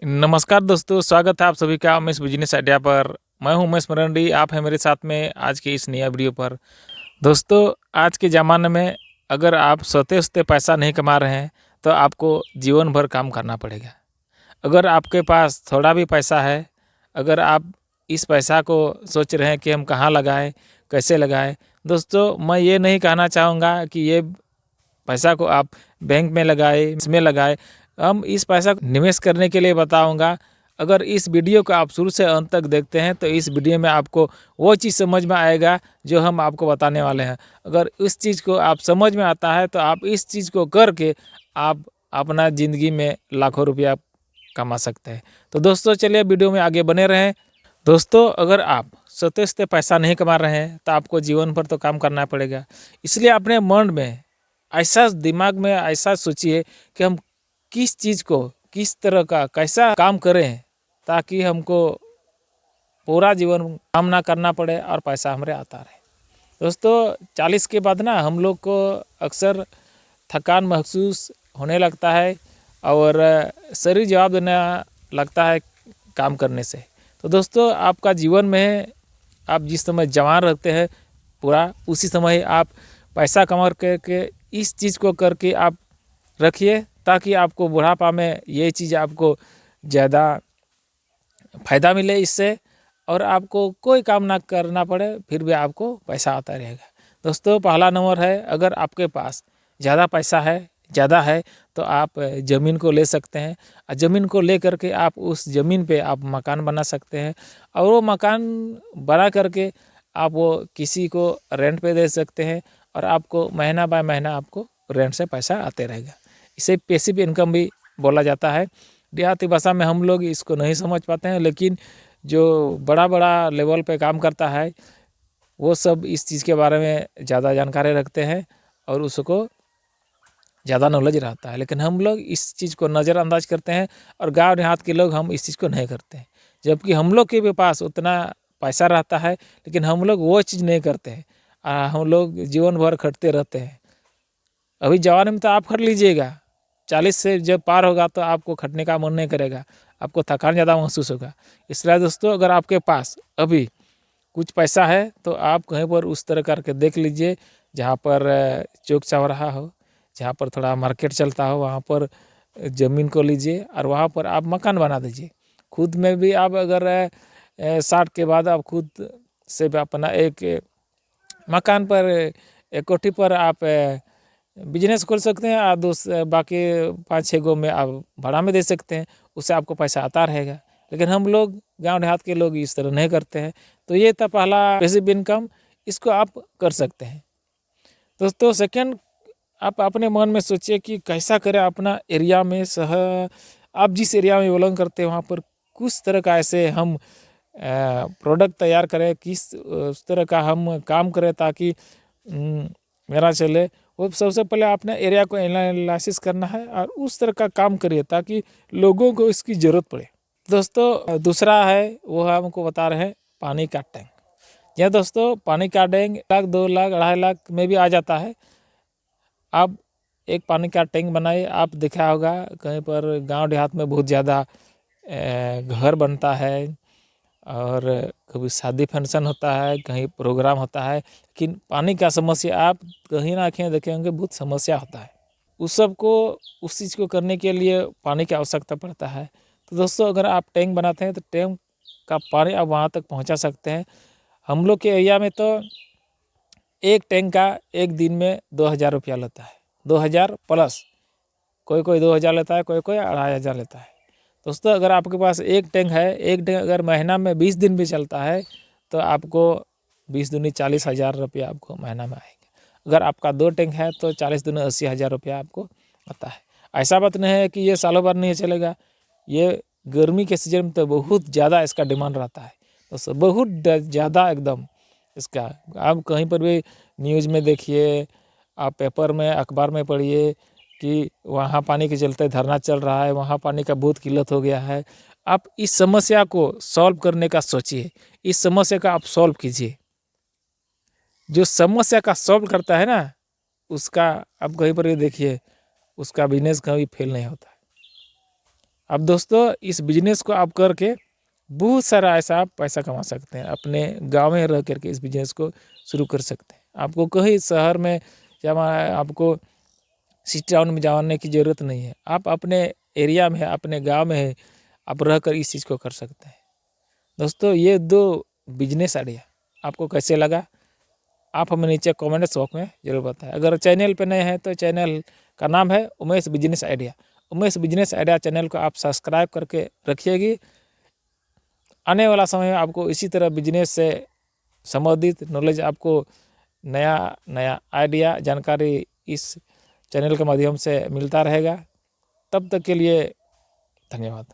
नमस्कार दोस्तों, स्वागत है आप सभी का उमेश बिजनेस आइडिया पर। मैं हूं उमेश मरंडी, आप हैं मेरे साथ में आज की इस नया वीडियो पर। दोस्तों, आज के ज़माने में अगर आप सोते-सोते पैसा नहीं कमा रहे हैं, तो आपको जीवन भर काम करना पड़ेगा। अगर आपके पास थोड़ा भी पैसा है, अगर आप इस पैसा को सोच रहे हैं कि हम कहाँ लगाएँ, कैसे लगाएँ, दोस्तों मैं ये नहीं कहना चाहूँगा कि ये पैसा को आप बैंक में लगाएँ, इसमें लगाएँ। हम इस पैसा को निवेश करने के लिए बताऊँगा। अगर इस वीडियो को आप शुरू से अंत तक देखते हैं, तो इस वीडियो में आपको वो चीज़ समझ में आएगा जो हम आपको बताने वाले हैं। अगर इस चीज़ को आप समझ में आता है, तो आप इस चीज़ को करके आप अपना ज़िंदगी में लाखों रुपया कमा सकते हैं। तो दोस्तों चलिए वीडियो में आगे बने रहें। दोस्तों, अगर आप सोते-सोते पैसा नहीं कमा रहे हैं, तो आपको जीवन भर तो काम करना पड़ेगा। इसलिए अपने मन में ऐसा दिमाग में ऐसा सोचिए कि हम किस चीज़ को किस तरह का कैसा काम करें ताकि हमको पूरा जीवन काम ना करना पड़े और पैसा हमारे आता रहे। दोस्तों, 40 के बाद ना हम लोग को अक्सर थकान महसूस होने लगता है और शरीर जवाब देने लगता है काम करने से। तो दोस्तों, आपका जीवन में आप जिस समय जवान रहते हैं पूरा उसी समय आप पैसा कमा के इस चीज़ को करके आप रखिए ताकि आपको बुढ़ापा में ये चीज़ आपको ज़्यादा फ़ायदा मिले इससे और आपको कोई काम ना करना पड़े, फिर भी आपको पैसा आता रहेगा। दोस्तों, पहला नंबर है, अगर आपके पास ज़्यादा पैसा है, ज़्यादा है, तो आप ज़मीन को ले सकते हैं और ज़मीन को ले करके आप उस ज़मीन पे आप मकान बना सकते हैं और वो मकान बना करके आप वो किसी को रेंट पे दे सकते हैं और आपको महीना बाय महीना आपको रेंट से पैसा आते रहेगा। इसे पैसिव इनकम भी बोला जाता है। देहाती भाषा में हम लोग इसको नहीं समझ पाते हैं, लेकिन जो बड़ा लेवल पे काम करता है वो सब इस चीज़ के बारे में ज़्यादा जानकारी रखते हैं और उसको ज़्यादा नॉलेज रहता है। लेकिन हम लोग इस चीज़ को नज़रअंदाज करते हैं और गाँव देहात के लोग हम इस चीज़ को नहीं करते हैं। जबकि हम लोग के भी पास उतना पैसा रहता है, लेकिन हम लोग वो चीज़ नहीं करते हैं। हम लोग जीवन भर खटते रहते हैं। अभी जवानी में तो आप खट लीजिएगा, 40 से जब पार होगा तो आपको खटने का मन नहीं करेगा, आपको थकान ज़्यादा महसूस होगा। इसलिए दोस्तों, अगर आपके पास अभी कुछ पैसा है तो आप कहीं पर उस तरह करके देख लीजिए जहाँ पर चौक चौराहा हो, जहाँ पर थोड़ा मार्केट चलता हो, वहाँ पर ज़मीन को लीजिए और वहाँ पर आप मकान बना दीजिए। खुद में भी आप अगर 60 के बाद आप खुद से भी अपना एक मकान पर एक कोठी पर आप बिजनेस खोल सकते हैं और बाकी 5-6 गो में आप भाड़ा में दे सकते हैं, उससे आपको पैसा आता रहेगा। लेकिन हम लोग गांव देहात के लोग इस तरह नहीं करते हैं। तो ये था पहला पैसिव इनकम, इसको आप कर सकते हैं। दोस्तों, सेकंड, आप अपने मन में सोचिए कि कैसा करें अपना एरिया में आप जिस एरिया में बिलोंग करते हैं वहाँ पर कुछ तरह का ऐसे हम प्रोडक्ट तैयार करें, किस उस तरह का हम काम करें ताकि मेरा चले। वो सबसे पहले अपने एरिया को एनालिसिस करना है और उस तरह का काम करिए ताकि लोगों को इसकी ज़रूरत पड़े। दोस्तों, दूसरा है वो हमको बता रहे हैं पानी का टैंक। यह दोस्तों, पानी का टैंक 1 लाख 2 लाख 2.5 लाख में भी आ जाता है। आप एक पानी का टैंक बनाइए। आप देखा होगा कहीं पर गांव देहात में बहुत ज़्यादा घर बनता है और कभी शादी फंक्शन होता है, कहीं प्रोग्राम होता है, लेकिन पानी का समस्या आप कहीं ना कहीं देखे होंगे, बहुत समस्या होता है। उस सब को उस चीज़ को करने के लिए पानी की आवश्यकता पड़ता है। तो दोस्तों, अगर आप टैंक बनाते हैं तो टैंक का पानी आप वहाँ तक पहुँचा सकते हैं। हम लोग के एरिया में तो एक टैंक का एक दिन में 2000 रुपया लेता है, 2000 प्लस, कोई 2000 लेता है, कोई 2500 लेता है। दोस्तों, अगर आपके पास एक टैंक है, एक टैंक अगर महीना में 20 दिन भी चलता है तो आपको 20 दूनी 40,000 रुपया आपको महीना में आएगा। अगर आपका 2 टैंक है तो 40 दूनी 80,000 रुपया आपको आता है। ऐसा बात नहीं है कि ये सालों भर नहीं चलेगा, ये गर्मी के सीजन में तो बहुत ज़्यादा इसका डिमांड रहता है। दोस्तों, बहुत ज़्यादा एकदम इसका, आप कहीं पर भी न्यूज़ में देखिए, आप पेपर में अखबार में पढ़िए कि वहाँ पानी के चलते धरना चल रहा है, वहाँ पानी का बहुत किल्लत हो गया है। आप इस समस्या को सॉल्व करने का सोचिए, इस समस्या का आप सॉल्व कीजिए। जो समस्या का सॉल्व करता है ना, उसका आप कहीं पर भी देखिए, उसका बिजनेस कभी फेल नहीं होता है। अब दोस्तों इस बिजनेस को आप करके बहुत सारा ऐसा आप पैसा कमा सकते हैं। अपने गांव में रह करके इस बिजनेस को शुरू कर सकते हैं। आपको कहीं शहर में या आपको सिटी टाउन में जाने की ज़रूरत नहीं है। आप अपने एरिया में अपने गांव में है, आप रह कर इस चीज़ को कर सकते हैं। दोस्तों ये 2 बिजनेस आइडिया आपको कैसे लगा, आप हमें नीचे कमेंट बॉक्स में ज़रूर बताएं। अगर चैनल पे नए हैं तो चैनल का नाम है Umesh business idea. Umesh business idea channel को आप सब्सक्राइब करके रखिएगी। आने वाला समय में आपको इसी तरह बिजनेस से संबंधित नॉलेज, आपको नया नया आइडिया जानकारी इस चैनल के माध्यम से मिलता रहेगा। तब तक के लिए धन्यवाद।